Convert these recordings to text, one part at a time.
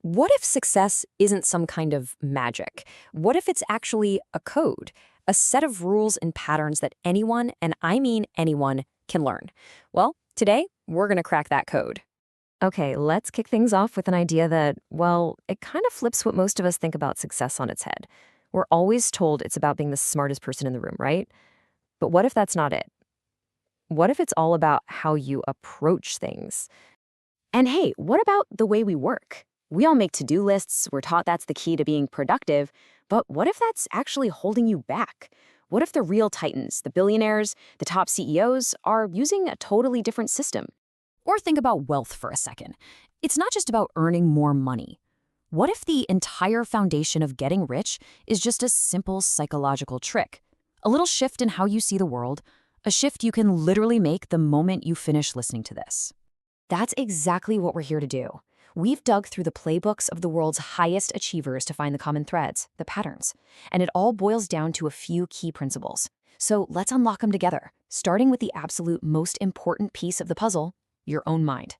What if success isn't some kind of magic? What if it's actually a code, a set of rules and patterns that anyone, and I mean anyone, can learn? Well, today, we're going to crack that code. Okay, let's kick things off with an idea that, well, it kind of flips what most of us think about success on its head. We're always told it's about being the smartest person in the room, right? But what if that's not it? What if it's all about how you approach things? And hey, what about the way we work? We all make to-do lists, we're taught that's the key to being productive, but what if that's actually holding you back? What if the real titans, the billionaires, the top CEOs, are using a totally different system? Or think about wealth for a second. It's not just about earning more money. What if the entire foundation of getting rich is just a simple psychological trick? A little shift in how you see the world, a shift you can literally make the moment you finish listening to this. That's exactly what we're here to do. We've dug through the playbooks of the world's highest achievers to find the common threads, the patterns, and it all boils down to a few key principles. So let's unlock them together, starting with the absolute most important piece of the puzzle, your own mind.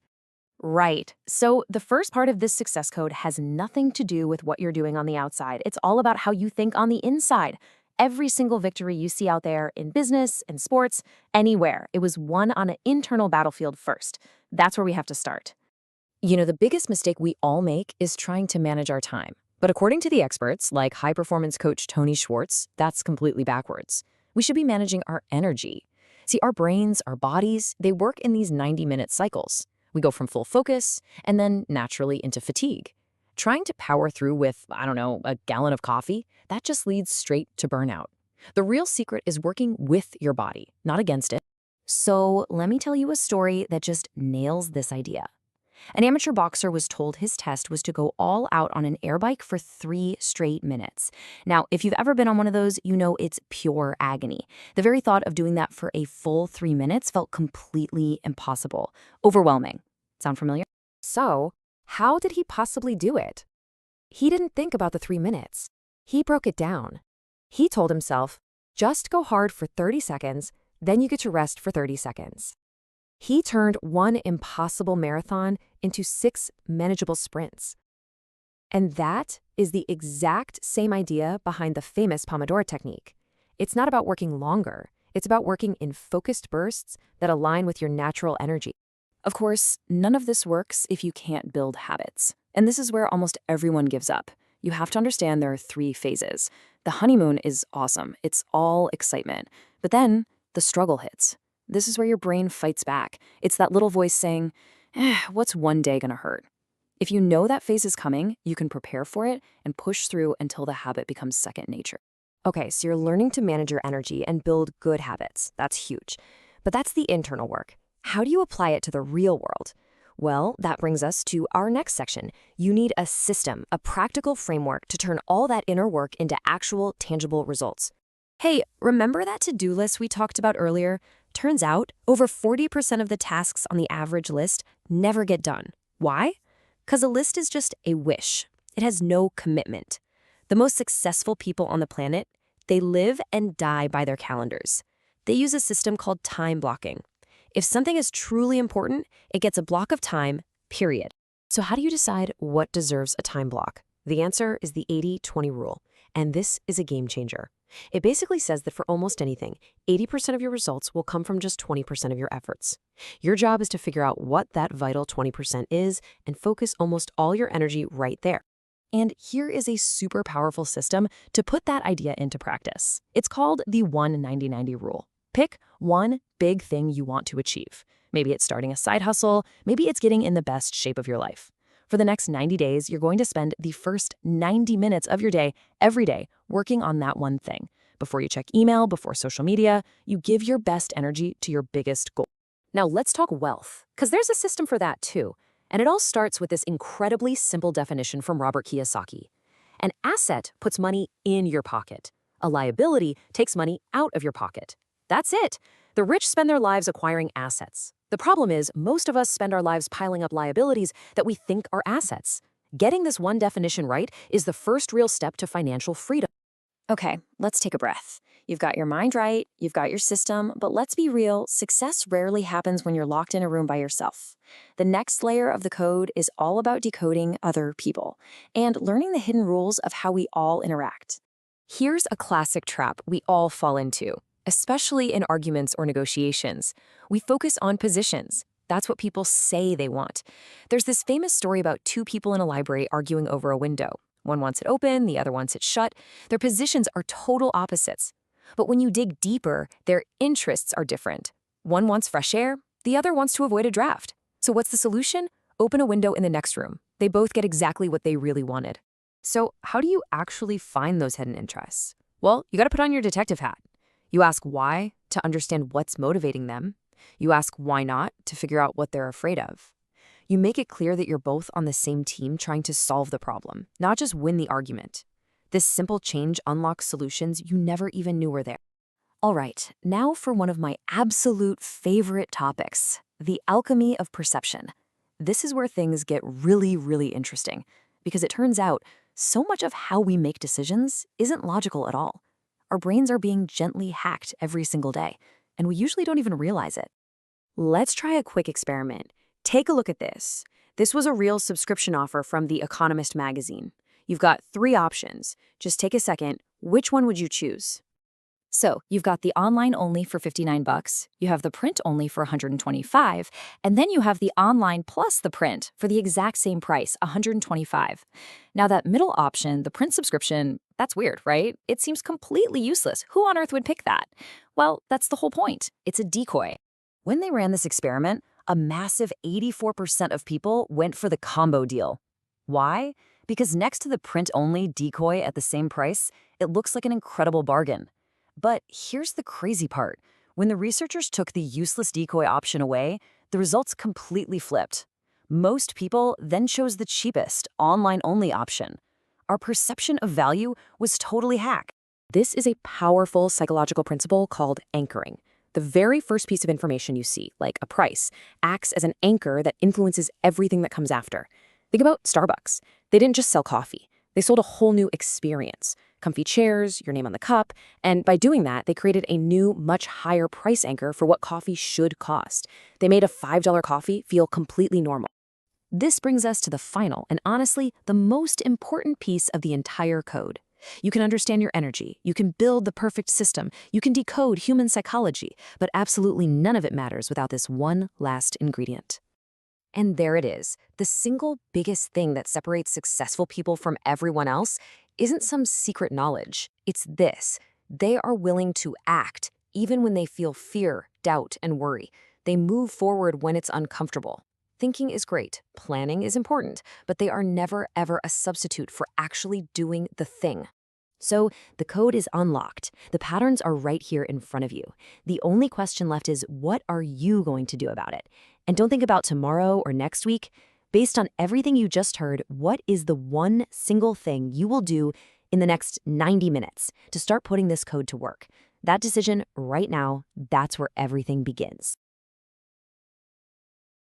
Right. So the first part of this success code has nothing to do with what you're doing on the outside. It's all about how you think on the inside. Every single victory you see out there in business, in sports, anywhere, it was won on an internal battlefield first. That's where we have to start. The biggest mistake we all make is trying to manage our time. But according to the experts, like high-performance coach Tony Schwartz, that's completely backwards. We should be managing our energy. See, our brains, our bodies, they work in these 90-minute cycles. We go from full focus and then naturally into fatigue. Trying to power through with, a gallon of coffee, that just leads straight to burnout. The real secret is working with your body, not against it. So let me tell you a story that just nails this idea. An amateur boxer was told his test was to go all out on an air bike for 3 straight minutes. Now, if you've ever been on one of those, you know it's pure agony. The very thought of doing that for a full 3 minutes felt completely impossible, overwhelming. Sound familiar? So, how did he possibly do it? He didn't think about the 3 minutes. He broke it down. He told himself, just go hard for 30 seconds, then you get to rest for 30 seconds. He turned one impossible marathon into 6 manageable sprints. And that is the exact same idea behind the famous Pomodoro technique. It's not about working longer. It's about working in focused bursts that align with your natural energy. Of course, none of this works if you can't build habits. And this is where almost everyone gives up. You have to understand there are 3 phases. The honeymoon is awesome. It's all excitement. But then the struggle hits. This is where your brain fights back. It's that little voice saying, what's one day gonna hurt? If you know that phase is coming, you can prepare for it and push through until the habit becomes second nature. Okay, so you're learning to manage your energy and build good habits. That's huge. But that's the internal work. How do you apply it to the real world? Well, that brings us to our next section. You need a system, a practical framework to turn all that inner work into actual, tangible results. Hey, remember that to-do list we talked about earlier? Turns out, over 40% of the tasks on the average list never get done. Why? Because a list is just a wish. It has no commitment. The most successful people on the planet, they live and die by their calendars. They use a system called time blocking. If something is truly important, it gets a block of time, period. So how do you decide what deserves a time block? The answer is the 80-20 rule, and this is a game changer. It basically says that for almost anything, 80% of your results will come from just 20% of your efforts. Your job is to figure out what that vital 20% is and focus almost all your energy right there. And here is a super powerful system to put that idea into practice. It's called the 1-90-90 rule. Pick one big thing you want to achieve. Maybe it's starting a side hustle, maybe it's getting in the best shape of your life. For the next 90 days, you're going to spend the first 90 minutes of your day, every day, working on that one thing. Before you check email, before social media, you give your best energy to your biggest goal. Now let's talk wealth, because there's a system for that too. And it all starts with this incredibly simple definition from Robert Kiyosaki. An asset puts money in your pocket. A liability takes money out of your pocket. That's it. The rich spend their lives acquiring assets. The problem is, most of us spend our lives piling up liabilities that we think are assets. Getting this one definition right is the first real step to financial freedom. Okay, let's take a breath. You've got your mind right, you've got your system, but let's be real, success rarely happens when you're locked in a room by yourself. The next layer of the code is all about decoding other people and learning the hidden rules of how we all interact. Here's a classic trap we all fall into, especially in arguments or negotiations. We focus on positions. That's what people say they want. There's this famous story about two people in a library arguing over a window. One wants it open, the other wants it shut. Their positions are total opposites. But when you dig deeper, their interests are different. One wants fresh air, the other wants to avoid a draft. So what's the solution? Open a window in the next room. They both get exactly what they really wanted. So how do you actually find those hidden interests? Well, you got to put on your detective hat. You ask why to understand what's motivating them. You ask why not to figure out what they're afraid of. You make it clear that you're both on the same team trying to solve the problem, not just win the argument. This simple change unlocks solutions you never even knew were there. All right, now for one of my absolute favorite topics, the alchemy of perception. This is where things get really, really interesting, because it turns out so much of how we make decisions isn't logical at all. Our brains are being gently hacked every single day, and we usually don't even realize it. Let's try a quick experiment. Take a look at this. This was a real subscription offer from The Economist magazine. You've got 3 options. Just take a second. Which one would you choose? So you've got the online only for $59, you have the print only for $125, and then you have the online plus the print for the exact same price, $125. Now that middle option, the print subscription, that's weird, right? It seems completely useless. Who on earth would pick that? Well, that's the whole point. It's a decoy. When they ran this experiment, a massive 84% of people went for the combo deal. Why? Because next to the print-only decoy at the same price, it looks like an incredible bargain. But here's the crazy part. When the researchers took the useless decoy option away, the results completely flipped. Most people then chose the cheapest, online-only option. Our perception of value was totally hacked. This is a powerful psychological principle called anchoring. The very first piece of information you see, like a price, acts as an anchor that influences everything that comes after. Think about Starbucks. They didn't just sell coffee. They sold a whole new experience. Comfy chairs, your name on the cup, and by doing that, they created a new, much higher price anchor for what coffee should cost. They made a $5 coffee feel completely normal. This brings us to the final, and honestly, the most important piece of the entire code. You can understand your energy, you can build the perfect system, you can decode human psychology, but absolutely none of it matters without this one last ingredient. And there it is. The single biggest thing that separates successful people from everyone else isn't some secret knowledge. It's this. They are willing to act, even when they feel fear, doubt, and worry. They move forward when it's uncomfortable. Thinking is great, planning is important, but they are never, ever a substitute for actually doing the thing. So the code is unlocked. The patterns are right here in front of you. The only question left is, what are you going to do about it? And don't think about tomorrow or next week. Based on everything you just heard, what is the one single thing you will do in the next 90 minutes to start putting this code to work? That decision right now, that's where everything begins.